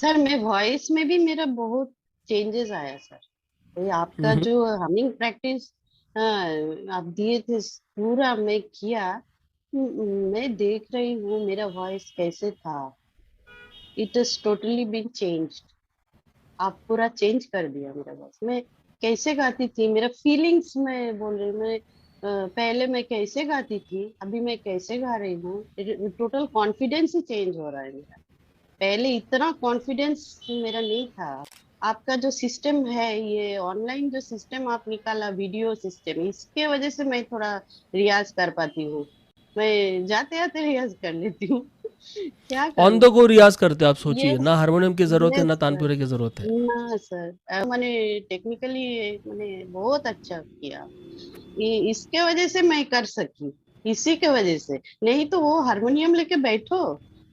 Sir मैं voice में भी मेरा बहुत चेंजेस आया सर। ये आपका हम्म। जो हमिंग प्रैक्टिस आप दिए थे, पूरा मैं किया। मैं देख रही हूँ मेरा वॉइस कैसे था। It is totally been changed. आप पूरा चेंज कर दिया मेरा वॉइस। मैं कैसे गाती थी, मेरा फीलिंग्स मैं बोल रही हूँ। मैं पहले मैं कैसे गाती थी, अभी मैं कैसे गा रही हूँ। टोटल कॉन्फिडेंस ही चेंज हो रहा है मेरा। पहले इतना कॉन्फिडेंस मेरा नहीं था। आपका जो सिस्टम है, ये ऑनलाइन जो सिस्टम आप निकाला, वीडियो सिस्टम, इसके वजह से मैं थोड़ा रियाज कर पाती हूँ। मैं जाते आते रियाज कर लेती हूँ। क्या ऑन करूँ। द गो रियाज करते हो आप, सोचिए यस, ना हारमोनियम की जरूरत है यस ना सर। तानपुरे की जरूरत है। ना सर, मैंने टेक्निकली मैंने बहुत अच्छा किया। इसके वजह से मैं कर सकी, इसी के वजह से। नहीं तो वो हारमोनियम लेके बैठो,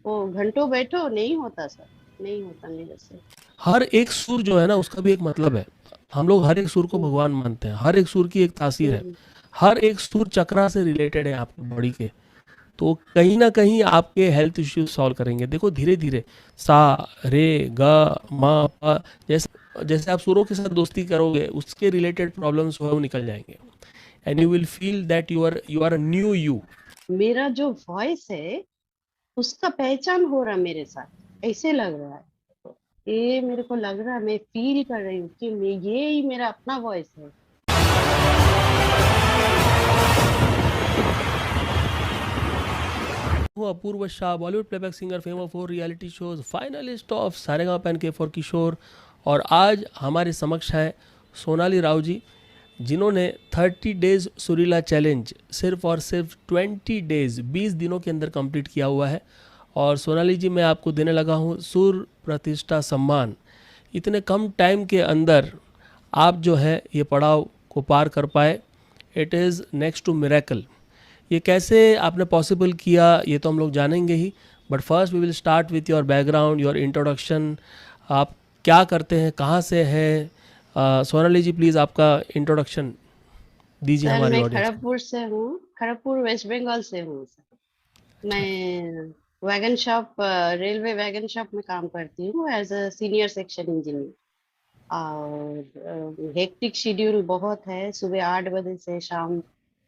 वो घंटों बैठो, नहीं होता सर। नहीं होता मेरे से। हर एक सुर जो है ना उसका भी एक मतलब है। हम लोग हर एक सुर को हम्म, भगवान मानते हैं, हर एक सुर की एक तासीर है। हम्म, हर एक सुर चक्रा से रिलेटेड है आपकी बॉडी के। तो कहीं ना कहीं आपके हेल्थ इश्यूज सॉल्व करेंगे। देखो धीरे धीरे सा रे ग म प, जैसे जैसे आप सुरों के साथ दोस्ती करोगे उसके रिलेटेड प्रॉब्लम्स वो निकल जाएंगे। And you will feel that you are a new you. मेरा जो वॉइस है उसका पहचान हो रहा मेरे साथ, ऐसे लग रहा है। ये मेरे को लग रहा है, मैं फील कर रही हूँ कि मैं, ये ही मेरा अपना वॉइस है। हूँ Apoorva Shah, Bollywood playback singer, famous for reality shows, finalist of Saregamapa के फॉर किशोर। और आज हमारे समक्ष है सोनाली राव जी, जिन्होंने 30 डेज सुरीला चैलेंज सिर्फ और सिर्फ 20 डेज 20 दिनों के अंदर कंप्लीट किया हुआ है। और सोनाली जी, मैं आपको देने लगा हूँ सुर प्रतिष्ठा सम्मान। इतने कम टाइम के अंदर आप जो है ये पड़ाव को पार कर पाए, it is next to miracle. ये कैसे आपने पॉसिबल किया ये तो हम लोग जानेंगे ही, but first we will start with your background, your introduction. आप क्या करते हैं, कहाँ से हैं? सोनाली जी प्लीज़ आपका इंट्रोडक्शन दीजिए सर हमारे मैं ऑडियंस को। खड़गपुर से हूँ, खड़गपुर वेस्ट बंगाल से हूँ सर। अच्छा। मैं wagon shop, railway wagon shop में काम करती हूँ as a senior section engineer. और हेक्टिक शेड्यूल बहुत है, सुबह 8 बजे से शाम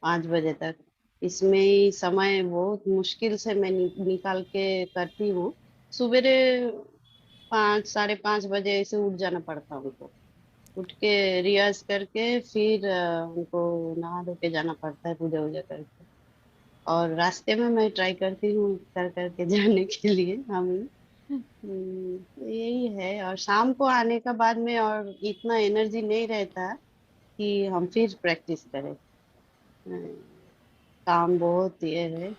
5 बजे तक। इसमें ही समय बहुत मुश्किल से मैं निकाल के करती हूँ। सवेरे 5, 5:30 बजे ऐसे उठ जाना पड़ता है उनको। उठ के रियाज करके फिर उनको नहा धो के जाना पड़ता है, पूजा वूजा करके। और रास्ते में मैं ट्राई करती हूँ कर करके जाने के लिए हम। यही है। और शाम को आने का बाद में और इतना एनर्जी नहीं रहता कि हम फिर प्रैक्टिस करें। काम बहुत ये है,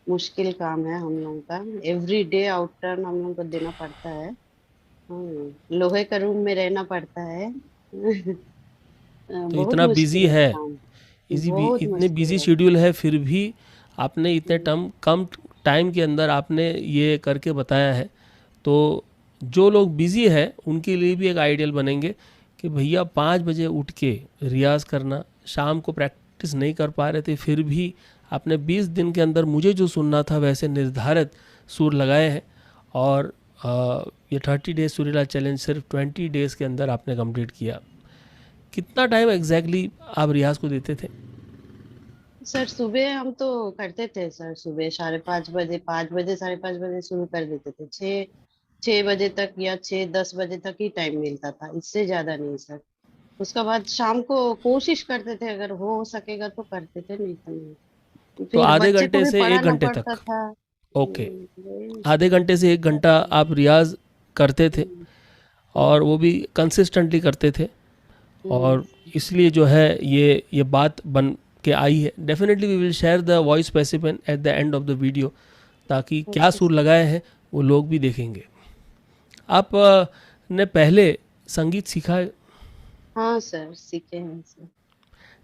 मुश्किल काम है हम लोगों का। एवरी डे आउटर्न हम लोग को देना पड़ता है। लोहे का रूम में रहना पड़ता है। तो बहुत इतना बिजी मुश्किल है है, काम। बहुत इतने मुश्किल बिजी है। शेड्यूल है, फिर भी आपने इतने हम्म, कम टाइम के अंदर आपने ये करके बताया है। तो जो लोग बिजी है उनके लिए भी एक आइडियल बनेंगे कि भैया 5 बजे उठ के रियाज करना, शाम को प्रैक्टिस नहीं कर पा रहे थे फिर भी आपने 20 दिन के अंदर मुझे जो सुनना था वैसे निर्धारित सुर लगाए हैं। और ये 30 डेज सुरीला चैलेंज सिर्फ 20 डेज के अंदर आपने कंप्लीट किया। कितना टाइम एग्जैक्टली आप रियाज को देते थे? सर सुबह हम तो करते थे सर, सुबह 5:30 बजे, 5 बजे, 5:30 बजे शुरू कर देते थे। 6 6 बजे तक या 6 10 बजे तक ही टाइम मिलता था, इससे ज्यादा नहीं सर। उसके बाद शाम को कोशिश करते थे, अगर हो सकेगा तो करते थे, नहीं तो नहीं। तो फिर आधे बच्चे को घंटे भी से एक पढ़ाना घंटे पड़ता तक? था। ओके। वही आधे घंटे से एक सब घंटा है। आप रियाज करते थे हम्म, और हम्म, वो भी कंसिस्टेंटली करते थे। हम्म, और इसलिए जो है ये बात बन के आई है। Definitely we will share the voice specimen at the end of the video, ताकि क्या ओके सुर सर। लगाए हैं वो लोग भी देखेंगे। आप ने पहले संगीत सीखा है? हाँ सर, सीखे हैं सर।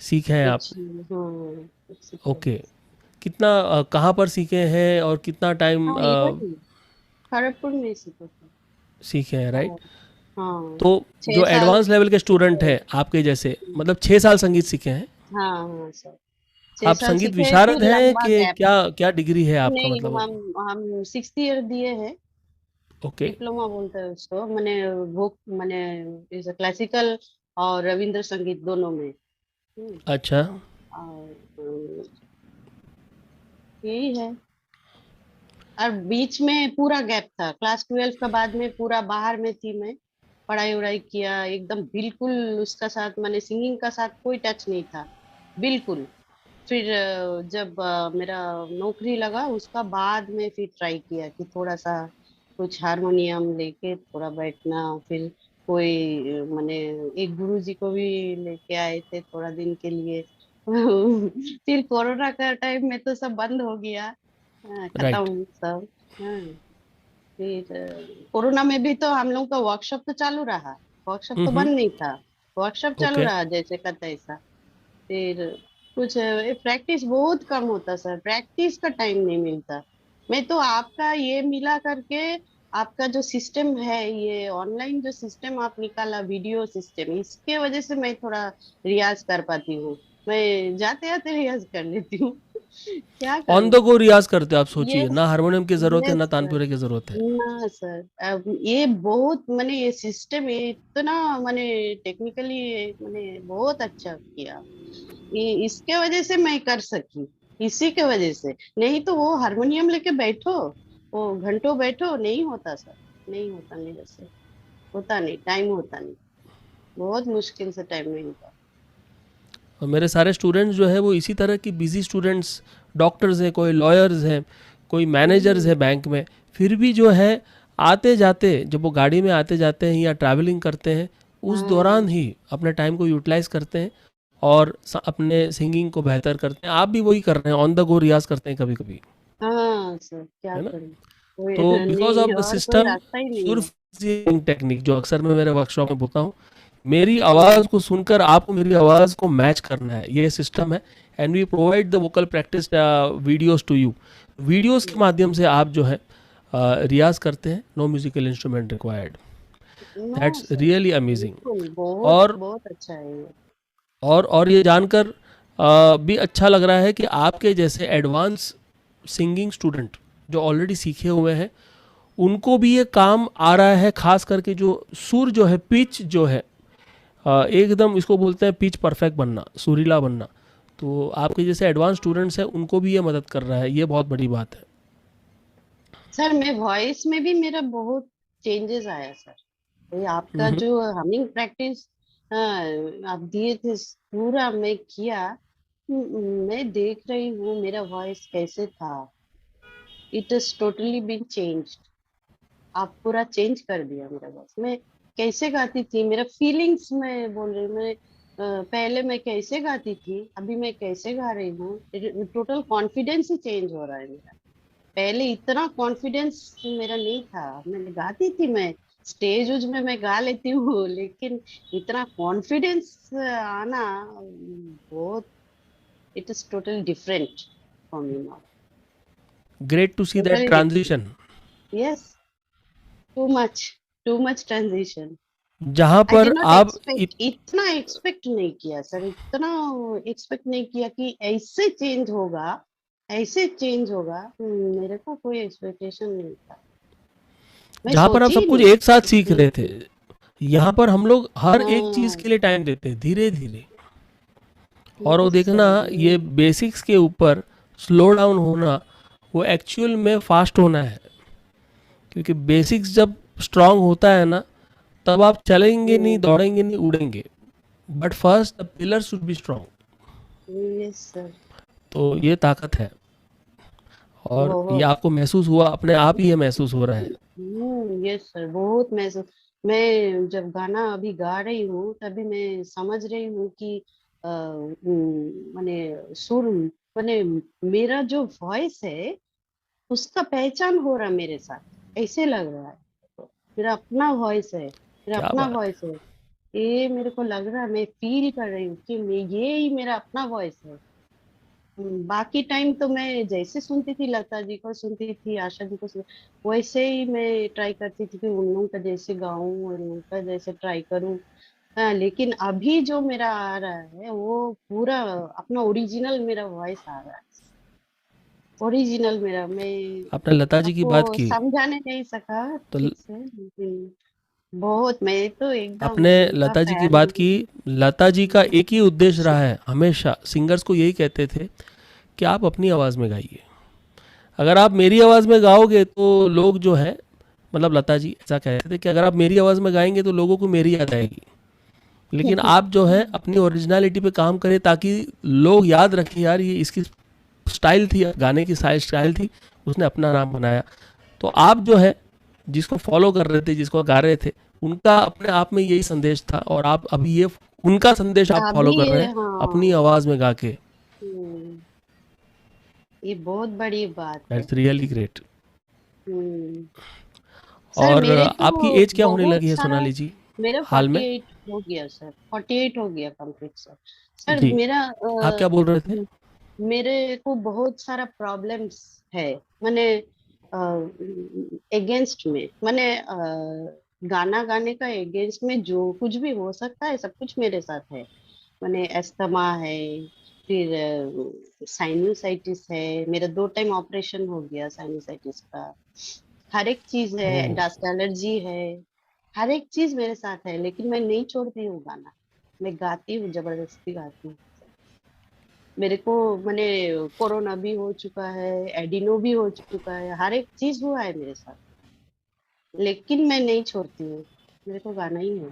सीखे हैं आप? कुछ, हाँ कुछ सीखे ओके। हैं। कितना कहाँ पर सीखे हैं और कितना टाइम हाँ इधर ही, खड़गपुर में सीखे थे। सीखे हैं, राइट? और हाँ, तो छह जो साल एडवांस लेवल के स्टूडेंट हैं आपके जैसे, मतलब 6 साल संगीत सीखे हैं? हाँ हाँ सर, छह आप साल संगीत सीखे विशारद फिर हैं लंबा कि गैप। क्या क्या डिग्री है आपका, नहीं, मतलब? हम 6th ईयर दिए हैं। ओके। डिप्लोमा बोलते हैं उसको, मैंने वो मैंने इस क्लासिकल और रविंद्र संगीत दोनों में। अच्छा। और यही है। और बीच में पूरा गैप था, क्लास 12 का बाद में पूरा बाहर में थी मैं। पढ़ाई वढ़ाई किया एकदम, बिल्कुल उसका साथ मैंने सिंगिंग का साथ कोई टच नहीं था, बिल्कुल। फिर जब मेरा नौकरी लगा उसका बाद में फिर ट्राई किया कि थोड़ा सा कुछ हारमोनियम लेके थोड़ा बैठना। फिर कोई मैंने एक गुरुजी को भी लेके आए थे थोड़ा दिन के लिए। फिर कोरोना का टाइम में तो सब बंद हो गया, राइट। खत्म सब। हाँ। फिर कोरोना में भी तो हम लोग का वर्कशॉप तो चालू रहा, वर्कशॉप तो हम्म। बंद नहीं था, वर्कशॉप चालू ओके। रहा जैसे का तैसा। फिर कुछ प्रैक्टिस बहुत कम होता सर, प्रैक्टिस का टाइम नहीं मिलता। मैं तो आपका ये मिला करके, आपका जो सिस्टम है, ये ऑनलाइन जो सिस्टम आप निकाला, वीडियो सिस्टम, इसके वजह से मैं थोड़ा रियाज कर पाती हूँ। मैं जाते जाते रियाज कर लेती हूँ। क्या ऑन करूँ। द गो रियाज करते हो आप, सोचिए यस, ना हारमोनियम की जरूरत है यस ना सर। तानपुरे की जरूरत है। ना सर, अब ये बहुत मैंने ये सिस्टम इतना मैंने टेक्निकली मैंने बहुत अच्छा किया, ये इसके वजह से मैं कर सकी, इसी के वजह से। नहीं तो वो हारमोनियम लेके बैठो, वो घंटों बैठो, नहीं होता सर, नहीं होता मेरे से, होता नहीं, टाइम होता नहीं, बहुत मुश्किल से टाइम मिलता। और मेरे सारे स्टूडेंट्स जो है वो इसी तरह की बिजी स्टूडेंट्स, डॉक्टर्स हैं, कोई लॉयर्स हैं, कोई मैनेजर्स हम्म। हैं बैंक में, फिर भी जो है आते जाते, जब वो गाड़ी में आते जाते हैं या ट्रैवलिंग करते हैं, उस दौरान हाँ, ही अपने टाइम को यूटिलाइज करते हैं और अपने सिंगिंग को बेहतर करते हैं। आप भी वही कर रहे हैं, ऑन द गो रियाज करते हैं कभी कभी, हाँ सर, क्या है ना? करूँ। कोई तो बिकॉज ऑफ नहीं, द और कोई सिस्टम, रास्ता ही नहीं सुर है। टेक्निक जो अक्सर मैं मेरे वर्कशॉप में बोलता हूँ, मेरी आवाज़ को सुनकर आपको मेरी आवाज़ को मैच करना है, ये सिस्टम है। And we provide the vocal practice videos to you. Videos के माध्यम से आप जो है रियाज करते हैं, no musical instrument required. No that's sir, really amazing. बिल्कुल बहुत और बहुत अच्छा है ये। ये जानकर भी अच्छा लग रहा है कि आपके जैसे एडवांस सिंगिंग स्टूडेंट जो ऑलरेडी सीखे हुए हैं, उनको भी ये काम आ रहा है। खास करके जो सुर जो है, पिच जो है, एकदम इसको बोलते हैं पिच परफेक्ट बनना, सुरीला बनना। तो आपके जैसे एडवांस स्टूडेंट्स हैं उनको भी ये मदद कर रहा है, ये बहुत बड़ी बात है। सर मैं वॉइस में भी मेरा बहुत चेंजेस आया सर। ये आपका हम्म। जो हमिंग प्रैक्टिस आप दिए थे, पूरा मैं किया। मैं देख रही हूँ मेरा वॉइस कैसे था, it is totally been changed. आप पूरा चेंज कर दिया मेरा वॉइस। मैं कैसे गाती थी, मेरा फीलिंग्स में बोल रही हूँ मैं। पहले मैं कैसे गाती थी, अभी मैं कैसे गा रही हूँ, टोटल कॉन्फिडेंस ही चेंज हो रहा है मेरा। पहले इतना कॉन्फिडेंस मेरा नहीं था, मैं गाती थी, मैं स्टेज उज में मैं गा लेती हूँ, लेकिन इतना कॉन्फिडेंस आना बहुत, it is totally different for me now. Great to see that totally different. Transition. Yes, too much, too much transition. जहाँ आई पर डिड नॉट आप एक्सपेक्ट, इतना एक्सपेक्ट नहीं किया सर, इतना एक्सपेक्ट नहीं किया कि ऐसे चेंज होगा, ऐसे चेंज होगा। मेरे को कोई एक्सपेक्टेशन नहीं था, मैं जहाँ पर आप सोची ही सब कुछ नहीं। एक साथ सीख रहे थे, बिल्कुल। यहाँ पर हम लोग हर एक चीज़ हाँ। के लिए टाइम देते हैं, धीरे धीरे। और वो यस देखना, सर। ये बेसिक्स के ऊपर स्लो डाउन होना, वो एक्चुअल में फास्ट होना है। क्योंकि बेसिक्स जब स्ट्रांग होता है ना, तब आप चलेंगे नहीं, दौड़ेंगे नहीं, उड़ेंगे। But first the pillar should be strong. Yes sir. तो ये ताकत है। और ये बहुत। आपको महसूस हुआ, अपने आप ही ये महसूस हो रहा है। यस सर, बहुत मैं जब गाना अभी गा रही हूँ तभी मैं समझ रही हूँ कि मैंने सुर, मैंने मेरा जो वॉइस है उसका पहचान हो रहा मेरे साथ, ऐसे लग रहा है। मेरा अपना वॉइस है, मेरा क्या अपना बात वॉइस है। है। ये मेरे को लग रहा है, मैं फील कर रही हूँ कि ये ही मेरा अपना वॉइस है। बाकी टाइम तो मैं जैसे सुनती थी, लता जी को सुनती थी, आशा जी को वैसे ही मैं ट्राई करती थी कि उन लोगों का जैसे गाऊं और उनका जैसे ट्राई करूं। हाँ, लेकिन अभी जो मेरा आ रहा है वो पूरा अपना ओरिजिनल मेरा वॉइस आ रहा है, ओरिजिनल मेरा, मैं आपने लता जी की बात आपको की समझाने नहीं सका तो ठीक से, लेकिन बहुत, मैं तो एकदम आपने उनका लता जी की फैन बात की। हूँ। लता जी का एक ही उद्देश्य रहा है, हमेशा सिंगर्स को यही कहते थे कि आप अपनी आवाज़ में गाइए। अगर आप मेरी आवाज़ में गाओगे तो लोग जो है, मतलब लता जी ऐसा कहते थे कि अगर आप मेरी आवाज़ में गाएंगे तो लोगों को मेरी याद आएगी, लेकिन आप जो है अपनी ओरिजिनलिटी पे काम करें ताकि लोग याद रखें यार ये इसकी स्टाइल थी, गाने की स्टाइल थी, उसने अपना नाम बनाया। तो आप जो है जिसको फॉलो कर रहे थे, जिसको गा रहे थे, उनका अपने आप में यही संदेश था, और आप अभी ये उनका संदेश आप फॉलो अभी कर रहे ये, हैं अपनी हाँ। आवाज़ में गा के। हम्म, ये बहुत बड़ी बात है। That's really great. Hmm. Sir और मेरे आपकी तो एज क्या होने बहुत लगी है सारा, सोनाली जी मेरा हाल में? 48 हो गया सर, 48 हो गया कंप्लीट सर। सर जी, मेरा आप क्या बोल रहे थे? मेरे को बहुत सारा प्रॉब्लम्स है, मैंने अगेंस्ट में, मैंने गाना गाने का अगेंस्ट में जो कुछ भी हो सकता है सब कुछ मेरे साथ है। मैंने अस्थमा है, फिर साइनोसाइटिस है, मेरा 2 टाइम ऑपरेशन हो गया साइनोसाइटिस का, हर एक चीज है, ओह, डस्ट एलर्जी है, हर एक चीज मेरे साथ है, लेकिन मैं नहीं छोड़ती हूँ गाना। मैं गाती हूँ, जबरदस्ती गाती हूँ। मेरे को, मैंने कोरोना भी हो चुका है, एडिनो भी हो चुका है, हर एक चीज हुआ है मेरे साथ, लेकिन मैं नहीं छोड़ती हूँ। मेरे को गाना ही है।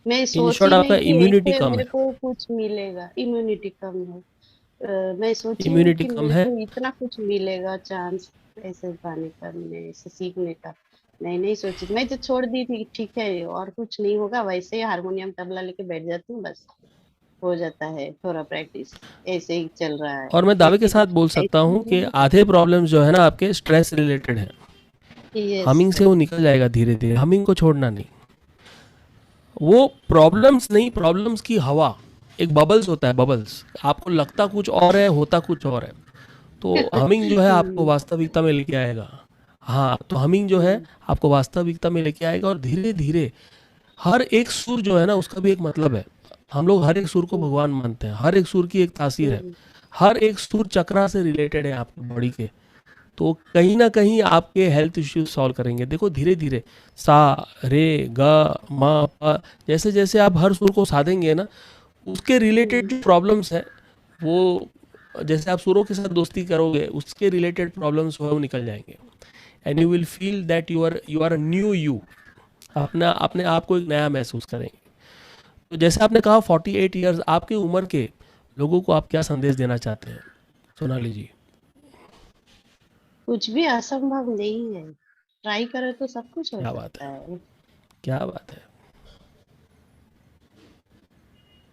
मैं इन शॉर्ट सोची आपका नहीं कि इम्यूनिटी ऐसे कम मेरे है। को कुछ मिलेगा, इम्यूनिटी कम है। मैं सोची नहीं इम्यूनिटी कि कम मेरे है। को इतना कुछ मिलेगा चांस ऐसे गाने का, मैंने ऐसे सीखने का। नहीं सोची, मैं तो छोड़ दी थी, ठीक है और कुछ नहीं होगा, वैसे ही हारमोनियम तबला लेके बैठ जाती हूँ बस, हो जाता है थोड़ा प्रैक्टिस, ऐसे ही चल रहा है। और मैं दावे के लेकिन साथ बोल सकता ऐसे हूँ कि नहीं। आधे प्रॉब्लम्स जो है ना आपके स्ट्रेस रिलेटेड हैं। यस हमिंग से सर। वो निकल जाएगा धीरे धीरे, हमिंग को छोड़ना नहीं। वो प्रॉब्लम्स नहीं, प्रॉब्लम्स की हवा, एक बबल्स होता है, बबल्स, आपको लगता कुछ और है, होता कुछ और है। तो हमिंग जो है आपको हम्म, वास्तविकता में लेके आएगा। हाँ, तो हमिंग जो है हम्म, आपको वास्तविकता में लेके आएगा, और धीरे धीरे हर एक सुर जो है ना उसका भी एक मतलब है। हम लोग हर एक सुर को हम्म, भगवान मानते हैं, हर एक सुर की एक तासीर है। हम्म, हर एक सुर चक्रा से रिलेटेड है आपकी बॉडी के। तो कहीं ना कहीं आपके हेल्थ इश्यूज सॉल्व करेंगे। देखो धीरे धीरे सा, रे, ग, म, प, जैसे जैसे आप हर सुर को साधेंगे ना, उसके रिलेटेड हम्म, जो प्रॉब्लम्स हैं वो, जैसे आप सुरों के साथ दोस्ती करोगे उसके रिलेटेड प्रॉब्लम्स वो निकल जाएंगे। And you will feel that you are a new you. अपना अपने आप को एक नया महसूस करेंगे। तो जैसे आपने कहा 48 ईयर्स आपकी उम्र के लोगों को आप क्या संदेश देना चाहते हैं सोनाली जी? कुछ भी असंभव नहीं है, ट्राई करे तो सब कुछ हो क्या बात सकता है, है। क्या बात है।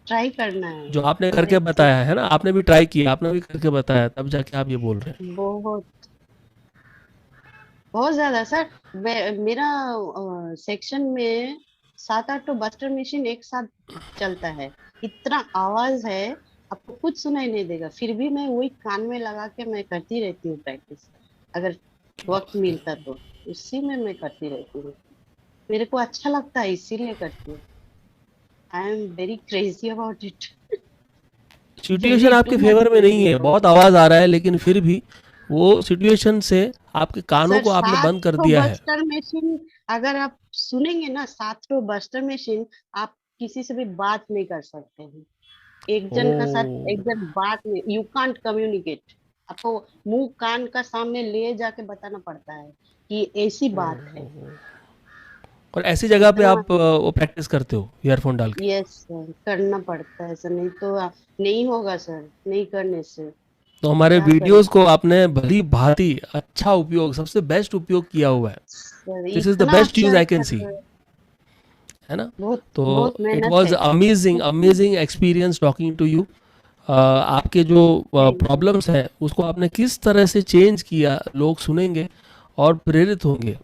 ट्राई करना है, जो आपने हर करके एक चीज। बताया है ना, आपने भी ट्राई किया, आपने भी करके बताया, तब जाके आप ये बोल रहे हैं। बहुत, बहुत ज्यादा सर। मेरा सेक्शन में 7-8 तो बस्टर मशीन एक साथ चलता है, इतना आवाज है, आपको कुछ सुनाई नहीं देगा, फिर भी मैं वही कान में लगा के मैं करती रहती हूँ प्रैक्टिस, अगर क्या वक्त बात है। मिलता तो उसी में मैं करती रहती हूँ। मेरे को अच्छा लगता है इसीलिए करती हूँ। I am very crazy about it, situation very आपके टू मच फेवर में नहीं क्रेजी है, अबाउट बहुत इट। आवाज आ रहा है, लेकिन फिर भी वो सिचुएशन से आपके कानों सर को आपने सात बंद कर तो दिया है। बस्टर मशीन, अगर आप सुनेंगे ना 7 तो बस्टर मशीन, आप किसी से भी बात नहीं कर सकते हैं, एक ओ, जन का साथ एक जन बात नहीं, यू कांट कम्युनिकेट। आपको मुंह कान का सामने ले जाके बताना पड़ता है कि ऐसी बात है। और ऐसी जगह पे इतना, आप वो प्रैक्टिस करते हो ईयरफोन डाल के? यस सर, करना पड़ता है सर, नहीं तो नहीं होगा सर, नहीं करने से तो हमारे क्या करें। वीडियोस को आपने भली भांति अच्छा उपयोग, सबसे बेस्ट उपयोग किया हुआ है। सर दिस इज द इतना बेस्ट यूज अच्छा आई कैन अच्छा सी, सर, है ना? बहुत तो बहुत इट मेहनत वाज है। Amazing, amazing experience talking to you. आपके जो थैंक यू। प्रॉब्लम्स हैं उसको आपने किस तरह से चेंज किया, लोग सुनेंगे और प्रेरित होंगे।